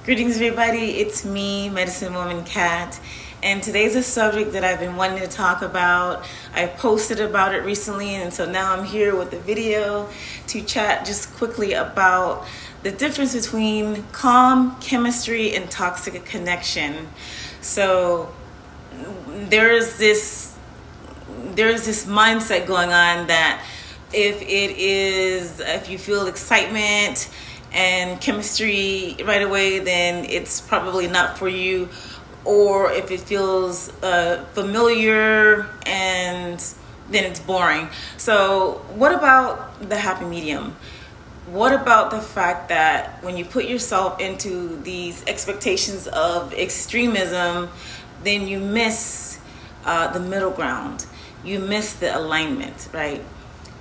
Greetings everybody, it's me, Medicine Woman Cat, and today's a subject that I've been wanting to talk about. I posted about it recently, and so now I'm here with the video to chat just quickly about the difference between calm chemistry and toxic connection. So there's this mindset going on that if you feel excitement and chemistry right away, then it's probably not for you. Or if it feels familiar, and then it's boring. So what about the happy medium? What about the fact that when you put yourself into these expectations of extremism, then you miss the middle ground. You miss the alignment, right?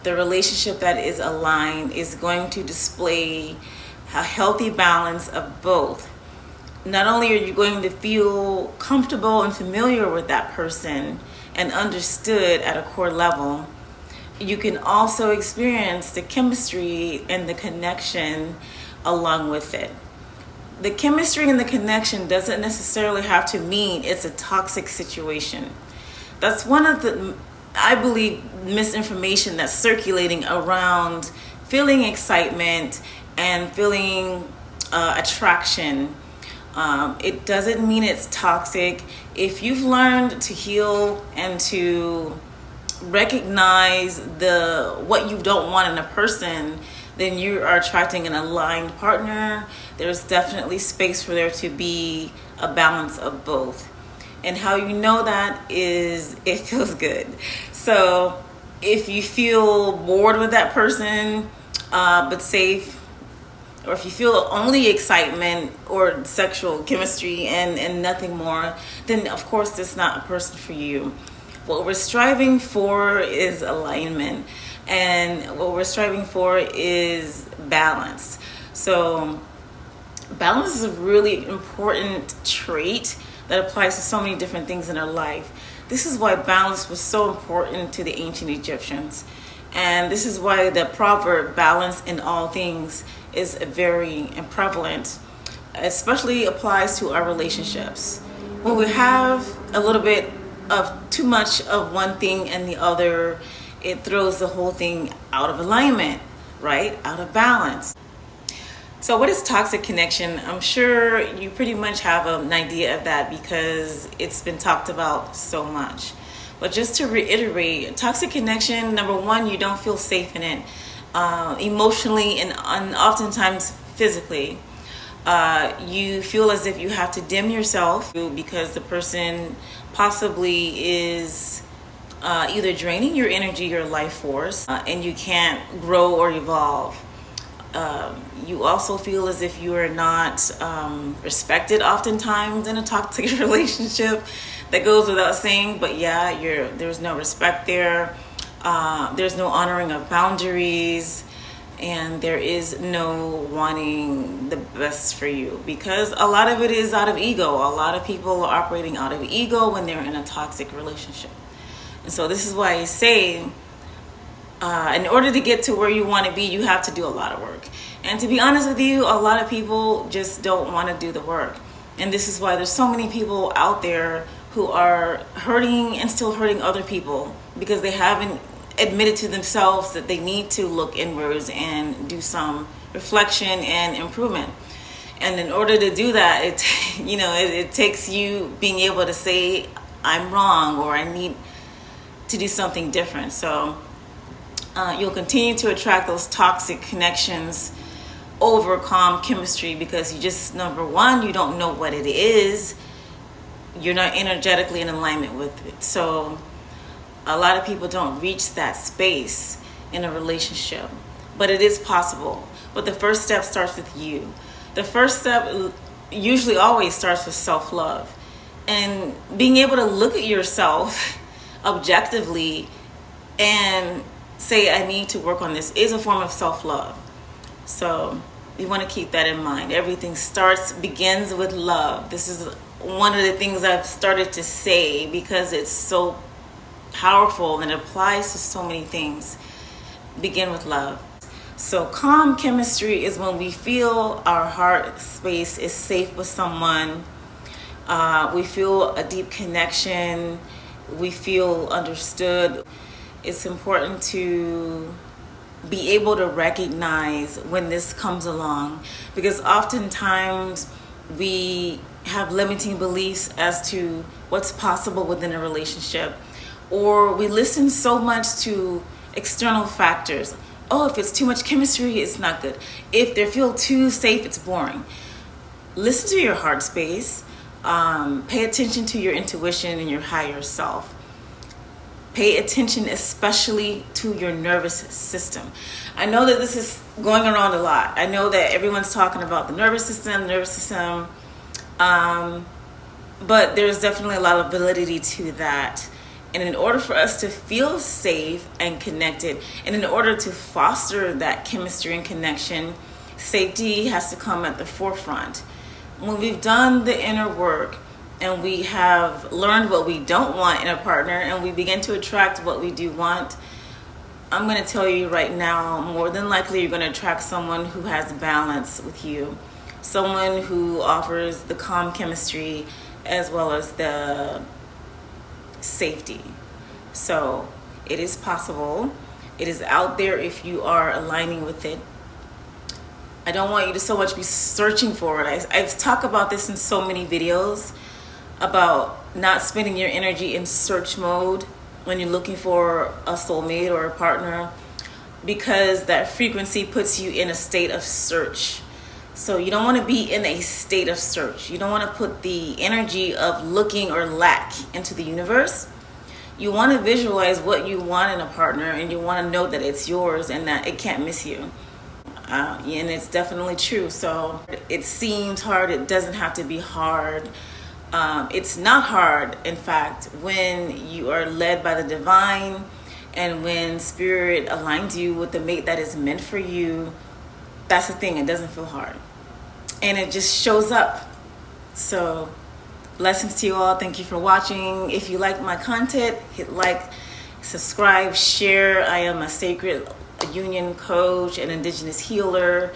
The relationship that is aligned is going to display a healthy balance of both. Not only are you going to feel comfortable and familiar with that person and understood at a core level, you can also experience the chemistry and the connection along with it. The chemistry and the connection doesn't necessarily have to mean it's a toxic situation. That's one of the, I believe, misinformation that's circulating around feeling excitement and feeling attraction. It doesn't mean it's toxic. If you've learned to heal and to recognize what you don't want in a person, then you are attracting an aligned partner. There's definitely space for there to be a balance of both. And how you know that is it feels good. So if you feel bored with that person, but safe, or if you feel only excitement or sexual chemistry and nothing more, then of course that's not a person for you. What we're striving for is alignment, and what we're striving for is balance. So balance is a really important trait that applies to so many different things in our life. This is why balance was so important to the ancient Egyptians. And this is why the proverb, balance in all things, is very prevalent, especially applies to our relationships. When we have a little bit of too much of one thing and the other, it throws the whole thing out of alignment, right? Out of balance. So what is toxic connection? I'm sure you pretty much have an idea of that because it's been talked about so much. But just to reiterate, toxic connection, number one, you don't feel safe in it, emotionally and oftentimes physically. You feel as if you have to dim yourself because the person possibly is either draining your energy or life force, and you can't grow or evolve. You also feel as if you are not respected oftentimes in a toxic relationship. That goes without saying, but yeah, there's no respect there. There's no honoring of boundaries, and there is no wanting the best for you, because a lot of it is out of ego. A lot of people are operating out of ego when they're in a toxic relationship. And so this is why I say, in order to get to where you want to be, you have to do a lot of work. And to be honest with you, a lot of people just don't want to do the work. And this is why there's so many people out there who are hurting and still hurting other people because they haven't admitted to themselves that they need to look inwards and do some reflection and improvement. And in order to do that, it takes you being able to say, I'm wrong, or I need to do something different. So you'll continue to attract those toxic connections over calm chemistry because number one, you don't know what it is. You're not energetically in alignment with it. So a lot of people don't reach that space in a relationship, but it is possible. But the first step starts with you. The first step usually always starts with self-love, and being able to look at yourself objectively and say, I need to work on this, is a form of self-love. So you want to keep that in mind. Everything begins with love. This is one of the things I've started to say because it's so powerful and it applies to so many things. Begin with love. So calm chemistry is when we feel our heart space is safe with someone. We feel a deep connection. We feel understood. It's important to be able to recognize when this comes along, because oftentimes we have limiting beliefs as to what's possible within a relationship, or we listen so much to external factors. Oh, if it's too much chemistry, it's not good. If they feel too safe, it's boring. Listen to your heart space. Pay attention to your intuition and your higher self. Pay attention especially to your nervous system. I know that this is going around a lot. I know that everyone's talking about the nervous system, but there's definitely a lot of validity to that. And in order for us to feel safe and connected, and in order to foster that chemistry and connection, safety has to come at the forefront. When we've done the inner work and we have learned what we don't want in a partner and we begin to attract what we do want, I'm going to tell you right now, more than likely you're going to attract someone who has balance with you, someone who offers the calm chemistry as well as the safety. So it is possible. It is out there if you are aligning with it. I don't want you to so much be searching for it. I've talked about this in so many videos about not spending your energy in search mode when you're looking for a soulmate or a partner, because that frequency puts you in a state of search. So you don't want to be in a state of search. You don't want to put the energy of looking or lack into the universe. You want to visualize what you want in a partner, and you want to know that it's yours and that it can't miss you. And it's definitely true. So it seems hard. It doesn't have to be hard. It's not hard, in fact, when you are led by the divine and when spirit aligns you with the mate that is meant for you. That's the thing. It doesn't feel hard. And it just shows up. So blessings to you all. Thank you for watching. If you like my content, hit like, subscribe, share. I am a sacred union coach, an indigenous healer,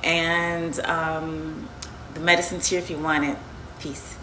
and the medicine's here if you want it. Peace.